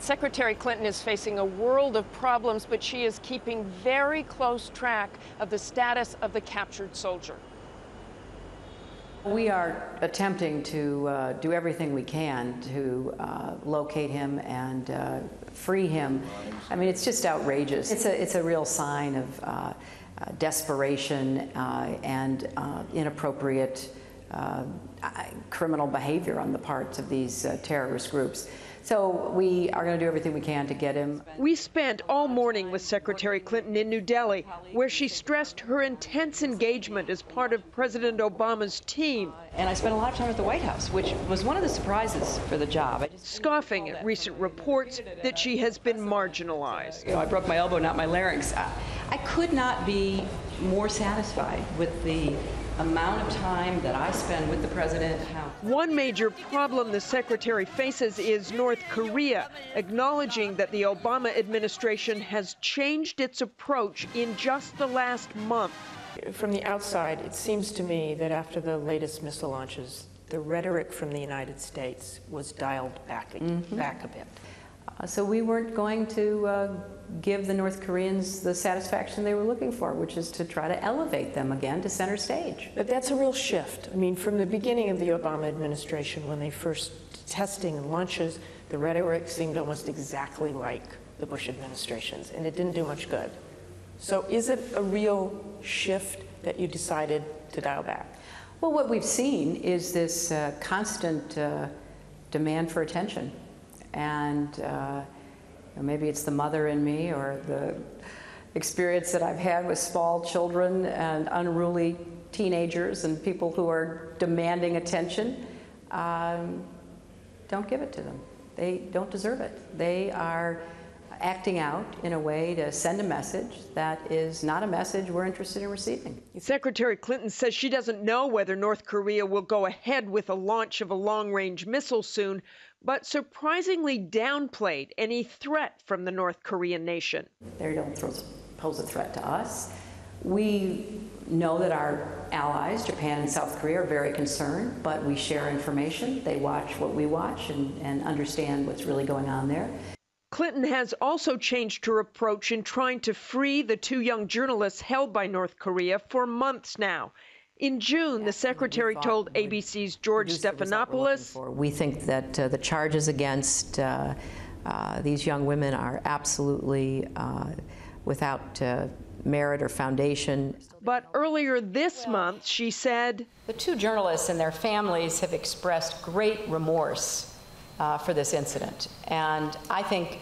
Secretary Clinton is facing a world of problems, but she is keeping very close track of the status of the captured soldier. We are attempting to do everything we can to locate him and free him. I mean, it's just outrageous. It's a real sign of desperation and inappropriate criminal behavior on the parts of these terrorist groups. So we are going to do everything we can to get him. We spent all morning with Secretary Clinton in New Delhi, where she stressed her intense engagement as part of President Obama's team. And I spent a lot of time at the White House, which was one of the surprises for the job. Scoffing at recent reports that she has been marginalized. You know, I broke my elbow, not my larynx. I could not be more satisfied with the amount of time that I spend with the president. One major problem the secretary faces is North Korea, acknowledging that the Obama administration has changed its approach in just the last month. From the outside, it seems to me that after the latest missile launches, the rhetoric from the United States was dialed back a bit. So we weren't going to give the North Koreans the satisfaction they were looking for, which is to try to elevate them again to center stage. But that's a real shift. I mean, from the beginning of the Obama administration, when they first testing and launches, the rhetoric seemed almost exactly like the Bush administration's, and it didn't do much good. So is it a real shift that you decided to dial back? Well, what we've seen is this constant demand for attention. And maybe it's the mother in me or the experience that I've had with small children and unruly teenagers and people who are demanding attention. Don't give it to them. They don't deserve it. They are acting out in a way to send a message that is not a message we're interested in receiving. Secretary Clinton says she doesn't know whether North Korea will go ahead with a launch of a long-range missile soon, but surprisingly downplayed any threat from the North Korean nation. They don't pose a threat to us. We know that our allies, Japan and South Korea, are very concerned, but we share information. They watch what we watch and understand what's really going on there. Clinton has also changed her approach in trying to free the two young journalists held by North Korea for months now. In June, the secretary told ABC's George Stephanopoulos, "We think that the charges against these young women are absolutely without merit or foundation." But earlier this month, she said, "The two journalists and their families have expressed great remorse for this incident, and I think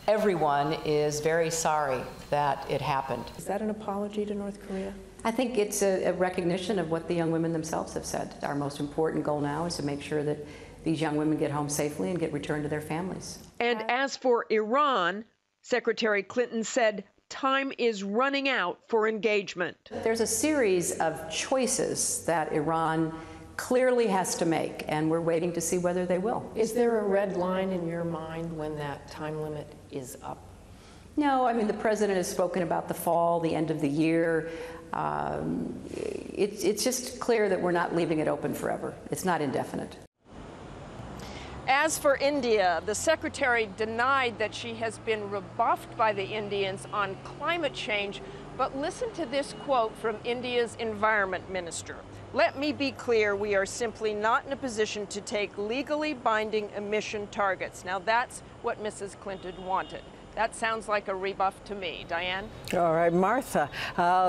everyone is very sorry that it happened." Is that an apology to North Korea? I think it's a recognition of what the young women themselves have said. Our most important goal now is to make sure that these young women get home safely and get returned to their families. And as for Iran, Secretary Clinton said time is running out for engagement. There's a series of choices that Iran clearly has to make, and we're waiting to see whether they will. Is there a red line in your mind when that time limit is up? No, I mean, the president has spoken about the fall, the end of the year. It's just clear that we're not leaving it open forever. It's not indefinite. As for India, the secretary denied that she has been rebuffed by the Indians on climate change, but listen to this quote from India's environment minister. "Let me be clear, we are simply not in a position to take legally binding emission targets." Now that's what Mrs. Clinton wanted. That sounds like a rebuff to me. Diane? All right, Martha,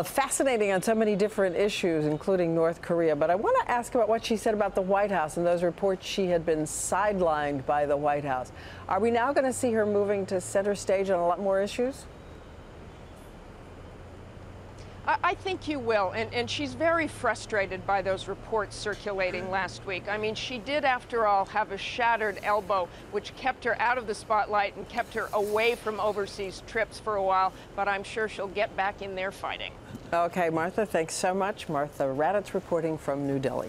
fascinating on so many different issues, including North Korea. But I want to ask about what she said about the White House and those reports she had been sidelined by the White House. Are we now going to see her moving to center stage on a lot more issues? I think you will, and she's very frustrated by those reports circulating last week. I mean, she did, after all, have a shattered elbow, which kept her out of the spotlight and kept her away from overseas trips for a while, but I'm sure she'll get back in there fighting. Okay, Martha, thanks so much. Martha Raddatz reporting from New Delhi.